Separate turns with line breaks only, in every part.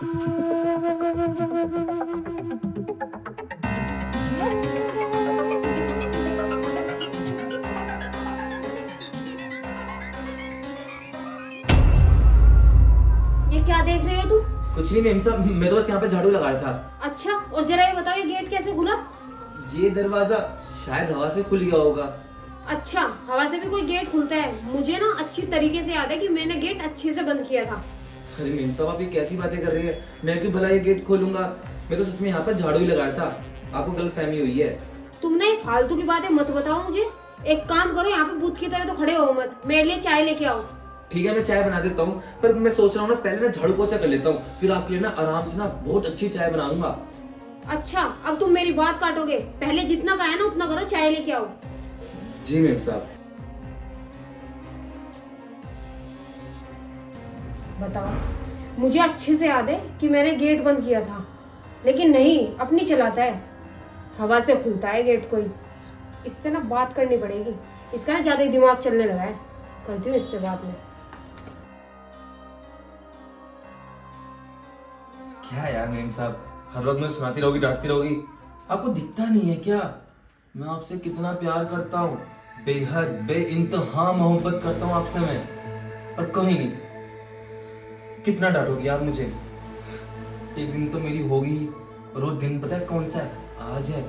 ये क्या देख रहे हो तुम?
कुछ नहीं मेम साहब, मैं तो बस यहाँ पे झाड़ू लगा रहा था।
अच्छा, और जरा ये बताओ, ये गेट कैसे खुला?
ये दरवाजा शायद हवा से खुल गया होगा।
अच्छा, हवा से भी कोई गेट खुलता है? मुझे ना अच्छी तरीके से याद है कि मैंने गेट अच्छे से बंद किया था।
अरे मेम साहब, आप ये कैसी बातें कर रही हैं? मैं क्यों भला ये गेट खोलूंगा? मैं तो सच में यहाँ पर झाड़ू ही लगा रहा था। आपको गलतफहमी हुई है।
तुम ना ये फालतू की बातें मत बताओ मुझे। एक काम करो, यहाँ पे भूत की तरह तो खड़े हो मत, मेरे लिए चाय लेके आओ।
ठीक है, मैं चाय बना देता हूँ, पर मैं सोच रहा हूँ ना पहले ना झाड़ू पोछा कर लेता हूँ, फिर आपके लिए ना आराम से ना बहुत अच्छी चाय बनाऊंगा।
अच्छा, अब तुम मेरी बात काटोगे? पहले जितना कहा है ना उतना करो, चाय लेके आओ।
जी मेम साहब।
बताओ, मुझे अच्छे से याद है कि मैंने गेट बंद किया था, लेकिन नहीं, अपनी चलाता है, हवा से खुलता है गेट कोई। इससे ना बात करनी पड़ेगी, इसका ना ज्यादा ही दिमाग चलने लगा है। करती हूँ इससे बात में।
क्या यार मेम साहब, हर वक्त मुझे सुनाती रहोगी, डांटती रहोगी। आपको दिखता नहीं है क्या मैं आपसे कितना प्यार करता हूँ? बेहद बेइंतहा मोहब्बत करता हूँ आपसे मैं। और कोई नहीं, कितना डांटोगी आप मुझे? एक दिन तो मेरी होगी ही। और वो दिन पता है कौन सा है? आज है,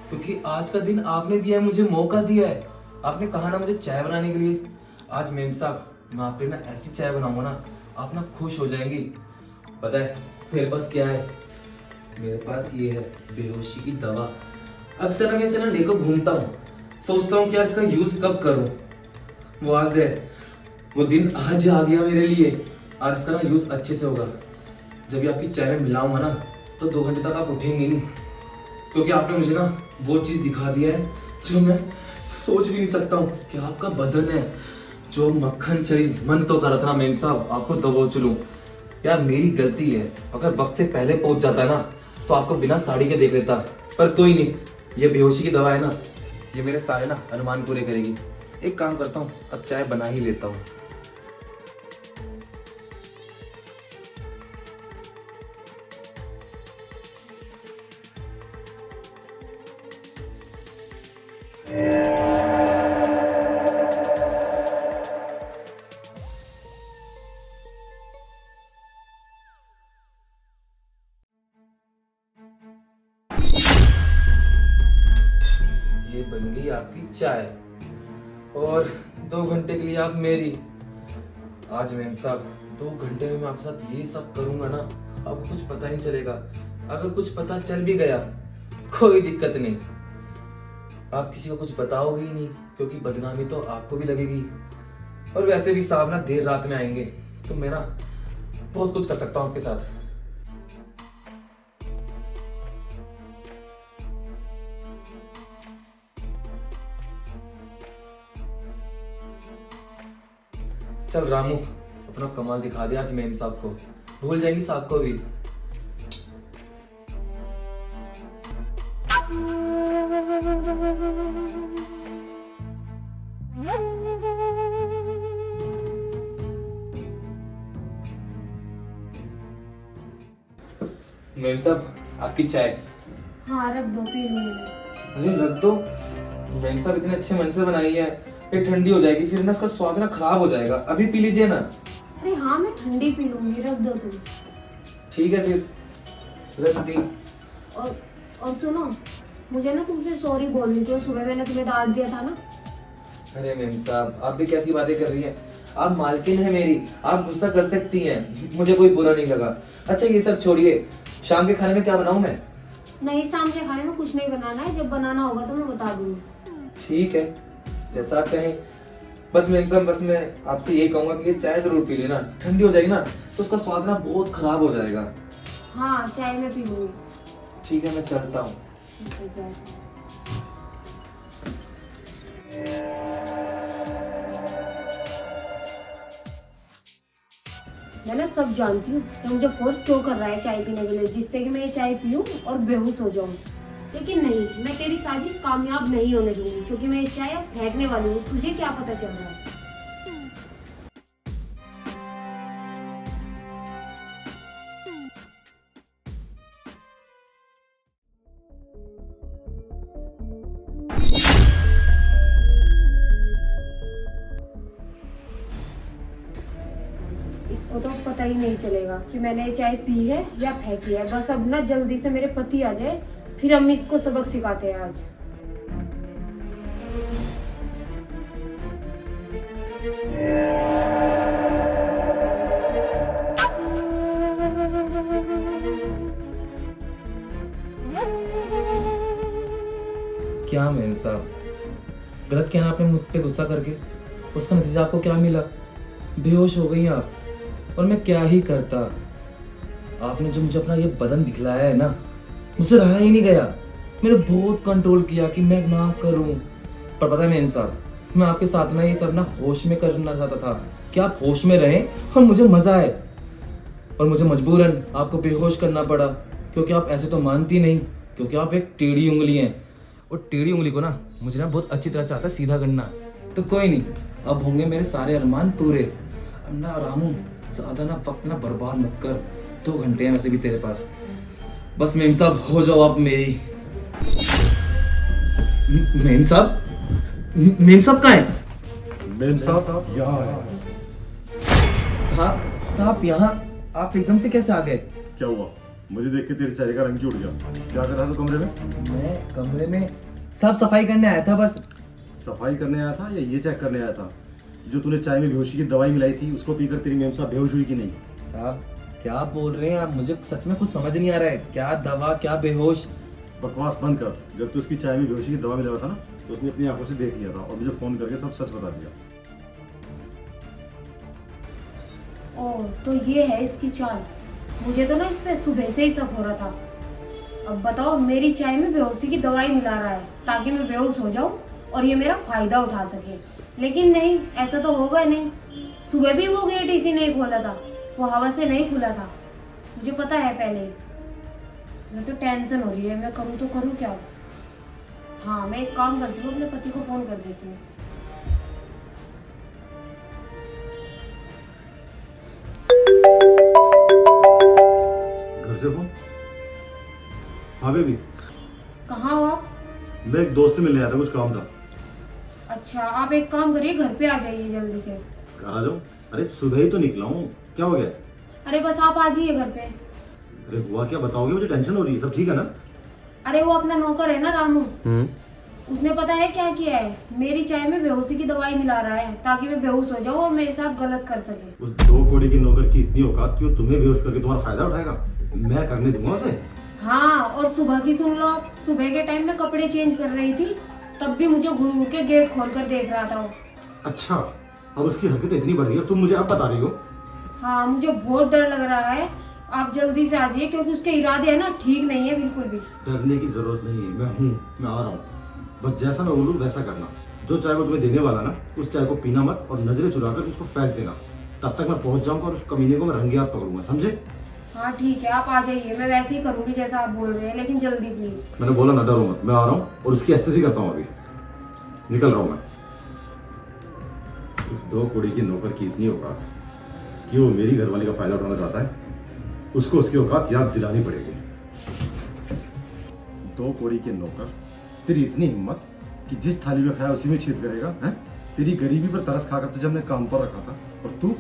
क्योंकि आज का दिन आपने दिया है, मुझे मौका दिया है। आपने कहा ना मुझे चाय बनाने के लिए। आज मेम साहब, मैं आपके लिए ना ऐसी चाय बनाऊंगा ना, आप ना खुश हो जाएंगी। पता है मेरे पास क्या है? मेरे पास ये है बेहोशी की दवा। अक्सर मैं इसे ना लेकर घूमता हूँ, सोचता हूँ कि यार इसका यूज कब करूँ। वो आज है, वो दिन आज आ गया मेरे लिए। आज इसका ना यूज अच्छे से होगा। जब ये आपकी चाय में मिलाऊंगा ना, तो 2 घंटे तक आप उठेंगे नहीं, क्योंकि आपने मुझे ना वो चीज दिखा दिया है जो मैं सोच भी नहीं सकता हूँ कि आपका बदन है जो मक्खन शरीर। मन तो कर रहा था मेम साहब आपको दबोच लूं। यार मेरी गलती है, अगर वक्त से पहले पहुंच जाता ना तो आपको बिना साड़ी के देख लेता। पर कोई नहीं, ये बेहोशी की दवा है ना, ये मेरे सारे ना अनुमान पूरे करेगी। एक काम करता हूँ, अब चाय बना ही लेता हूँ। ये बन गई आपकी चाय, और 2 घंटे के लिए आप मेरी। आज मैम साहब 2 घंटे में मैं आपके साथ ये सब करूंगा ना, आपको कुछ पता ही नहीं चलेगा। अगर कुछ पता चल भी गया कोई दिक्कत नहीं, आप किसी को कुछ बताओगे ही नहीं, क्योंकि बदनामी तो आपको भी लगेगी। और वैसे भी साहब ना देर रात में आएंगे, तो मैं ना बहुत कुछ कर सकता हूँ आपके साथ। चल रामू, अपना कमाल दिखा दिया आज मेम साहब को, भूल जाएंगी साहब को भी। मेम साहब आपकी चाय।
हाँ, रख दो, पी लूंगी मैं।
अरे रख दो। मेम साहब इतने अच्छे मन से बनाई है, ये ठंडी हो जाएगी, फिर ना इसका स्वाद ना खराब हो जाएगा। अभी पी लीजिए ना।
अरे हाँ, मैं ठंडी पी लूंगी, रख दो तुम।
ठीक है फिर, रख दी।
और सुनो, मुझे ना तुमसे सॉरी बोलनी थी, सुबह मैंने तुम्हें डांट दिया था ना।
अरे मेम साहब आप भी कैसी बातें कर रही हैं? आप मालकिन है मेरी, आप गुस्सा कर सकती हैं, मुझे कोई बुरा नहीं लगा। अच्छा ये सब छोड़िए, शाम के खाने में क्या बनाऊं मैं?
नहीं, शाम के खाने में कुछ नहीं बनाना है, जब बनाना होगा तो मैं बता दूंगी।
ठीक है, जैसा आप कहें। बस मेम साहब, बस मैं आपसे यही कहूंगा कि ये चाय जरूर पी लेना, ठंडी हो जाएगी ना तो उसका स्वाद ना बहुत खराब हो जाएगा।
हाँ, चाय में पी लूंगी।
ठीक है, मैं चलता हूँ।
मैं ना सब जानती हूँ कि मुझे फोर्स क्यों कर रहा है चाय पीने के लिए, जिससे कि मैं ये चाय पीऊँ और बेहोश हो जाऊँ। लेकिन नहीं, मैं तेरी साजिश कामयाब नहीं होने दूंगी, क्योंकि मैं ये चाय अब फेंकने वाली हूँ। तुझे क्या पता चल रहा है? ही नहीं चलेगा कि मैंने ये चाय पी है या फेंकी है। बस अब ना जल्दी से मेरे पति आ जाए, फिर हम इसको सबक सिखाते हैं आज।
क्या मेम साहब, गलत किया ना आपने मुझ पे गुस्सा करके। उसका नतीजा आपको क्या मिला? बेहोश हो गई आप। और मैं क्या ही करता। आपने जो मुझे अपना ये बदन दिखलाया है ना, मुझसे रहा ही नहीं गया। मैंने बहुत कंट्रोल किया कि मैं ना करूं, पर पता है मेम साहब, मैं आपके साथ ना ये सब ना होश में करना चाहता था कि आप होश में रहें और मुझे मजा आए। और मुझे मजबूरन आपको बेहोश करना पड़ा, क्योंकि आप ऐसे तो मानती नहीं, क्योंकि आप एक टेढ़ी उंगली हैं। और टेढ़ी उंगली को ना मुझे ना बहुत अच्छी तरह से आता है सीधा करना। तो कोई नहीं, अब होंगे मेरे सारे अरमान पूरे। अब ना रामू, ज्यादा ना वक्त ना बर्बाद मत कर। 2 घंटे हैं वैसे भी तेरे पास। बस मेम साहब हो जाओ आप मेरी। मेम साहब, मेम साहब कहाँ हैं?
मेम साहब यहाँ है।
साहब यहाँ आप एकदम से कैसे आ गए?
क्या हुआ? मुझे देख के तेरे चेहरे का रंग क्यों उड़ गया? क्या कर रहा था कमरे में?
मैं कमरे में सब सफाई करने आया था बस।
सफाई करने आया था या ये चेक करने आया था जो तूने चाय में बेहोशी की दवाई मिलाई थी, उसको पीकर तेरी मेम साहब बेहोश हुई कि नहीं?
साहब क्या बोल रहे हैं आप? मुझे सच में कुछ समझ नहीं आ रहा है। क्या दवा, क्या बेहोश?
बकवास बंद कर। जब तू उसकी चाय में बेहोशी की दवा मिला था ना, तो उसने अपनी आंखों से देख लिया था और मुझे फोन करके सब सच बता दिया।
ओह, तो ये है इसकी चाल। मुझे तो ना इस पे सुबह से ही शक हो रहा था। अब बताओ, मेरी चाय में बेहोशी की दवाई मिला रहा है ताकि मैं बेहोश हो जाऊं और ये मेरा फायदा उठा सके। लेकिन नहीं, ऐसा तो होगा नहीं। सुबह भी वो गेट इसी ने खोला था, वो हवा से नहीं खुला था। मुझे पता है पहले ही। मैं तो टेंशन हो रही है, मैं करूँ तो करूँ क्या? हाँ, मैं एक काम करती हूँ, अपने पति को फोन कर देती हूँ।
घर से फोन? हाँ बेबी,
कहाँ हो आप?
मैं एक दोस्त से मिलने आया था, कुछ काम था।
अच्छा, आप एक काम करिए, घर पे आ जाइए जल्दी से।
घर आ जाऊँ? अरे सुबह ही तो निकला हूँ, क्या हो गया?
अरे बस आप आ जाइए घर पे।
अरे हुआ क्या, बताओगे? मुझे टेंशन हो रही है। सब ठीक है ना?
अरे वो अपना नौकर है ना रामू, उसने पता है क्या किया है? मेरी चाय में बेहोशी की दवाई मिला रहा है ताकि मैं बेहोश हो जाऊं और मेरे साथ गलत कर सके।
उस 2 कौड़ी की नौकर की इतनी औकात कि वो तुम्हें बेहोश करके तुम्हारा फायदा उठाएगा? मैं करने दूंगा उसे।
हाँ, और सुबह की सुन लो आप। सुबह के टाइम में कपड़े चेंज कर रही थी, तब भी मुझे घूर घूर के गेट खोल कर देख रहा था वो।
अच्छा, अब उसकी हरकत इतनी बढ़ गई और तुम मुझे अब बता रही हो?
हाँ, मुझे बहुत डर लग रहा है। आप जल्दी से आ जाइए, क्योंकि उसके इरादे है ना ठीक नहीं है बिल्कुल भी।
डरने की जरूरत नहीं है, मैं आ रहा हूँ। बस जैसा मैं बोलूँ वैसा करना। जो चाय वो तुम्हें देने वाला ना, उस चाय को पीना मत और नजरें चुरा कर उसको फेंक देना। तब तक मैं पहुंच जाऊंगा और उस कमीने को मैं रंगे हाथ पकड़ूंगा, समझे?
हाँ ठीक है, आप आ जाइए। मैं वैसे ही करूंगी जैसा आप बोल रहे हैं, लेकिन जल्दी प्लीज।
मैंने बोला ना, डरो मत। मैं आ रहा हूँ और उसकी एस्तेसी करता हूँ। अभी निकल रहा हूँ मैं। उस 2 कौड़ी की नौकर की इतनी औकात कि वो मेरी घरवाली का फायदा उठाना चाहता है, उसको उसकी औकात याद दिलानी पड़ेगी। 2 कौड़ी के नौकर, तेरी इतनी हिम्मत कि जिस थाली में खाया उसी में छेद करेगा? हैं? तेरी गरीबी पर तरस खाकर तुझे हमने काम पर रखा था और तू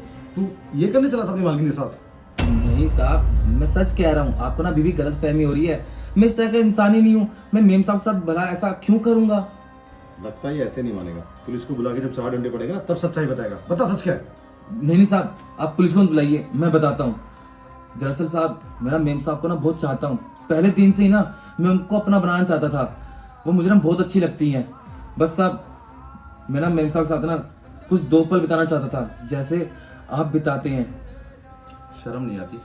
ये करने चला था अपनी मालकिन के साथ?
नहीं साहब, मैं सच कह रहा हूँ। आपको ना बीवी गलत फहमी हो रही है। मैं इस तरह का इंसान ही नहीं हूँ। मैं मेम साहब के साथ भला ऐसा क्यों करूंगा?
लगता है ये ऐसे नहीं मानेगा। पुलिस को बुला के जब 4 डंडे पड़ेगा ना, तब सच्चाई बताएगा। बता सच क्या है?
नहीं साहब, आप पुलिस को मत बुलाइए, मैं बताता हूँ। दरअसल साहब, मेरा मेम साहब को ना बहुत चाहता हूँ। पहले दिन से ही ना मैं उनको अपना बनाना चाहता था। वो मुझे ना बहुत अच्छी लगती हैं। बस साहब, मैं ना मेम साहब के साथ ना कुछ 2 पल बिताना चाहता था, जैसे आप बिताते हैं।
शर्म नहीं आती?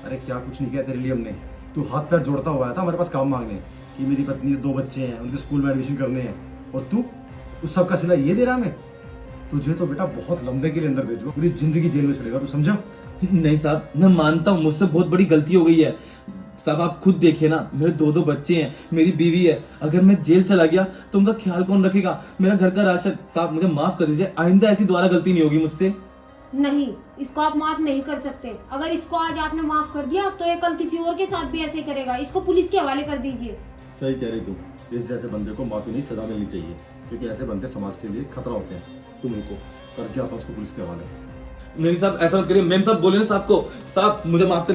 अरे क्या कुछ नहीं किया तेरे लिए हमने। तू हाथ पैर जोड़ता हुआ आया था हमारे पास काम मांगने कि मेरी पत्नी 2 बच्चे हैं, उनके स्कूल में एडमिशन करने हैं, और तू उस सब का सिला ये दे रहा मैं? तुझे तो बेटा बहुत लंबे के लिए अंदर भेजूंगा, पूरी जिंदगी जेल में चलेगा, तू समझा?
नहीं साहब, मैं मानता हूँ मुझसे बहुत बड़ी गलती हो गई है। साहब आप खुद देखिए ना, मेरे 2 बच्चे हैं, मेरी बीवी है। अगर मैं जेल चला गया तो उनका ख्याल कौन रखेगा? मेरा घर का राशन। साहब मुझे माफ कर दीजिए, आइंदा ऐसी दोबारा गलती नहीं होगी मुझसे।
नहीं, इसको आप माफ नहीं कर सकते। अगर इसको आज आपने माफ कर दिया तो ये कल किसी और के साथ भी ऐसे ही करेगा। इसको पुलिस के हवाले कर दीजिए।
सही कह रही तू। इस जैसे बंदे को माफी नहीं, सजा मिलनी चाहिए, क्योंकि ऐसे बंदे समाज के लिए खतरा होते हैं। तुम इनको करके आता उसको पुलिस के हवाले।
नहीं साहब, ऐसा मत करिए। मेम साहब बोले ना साहब को, साहब मुझे माफ कर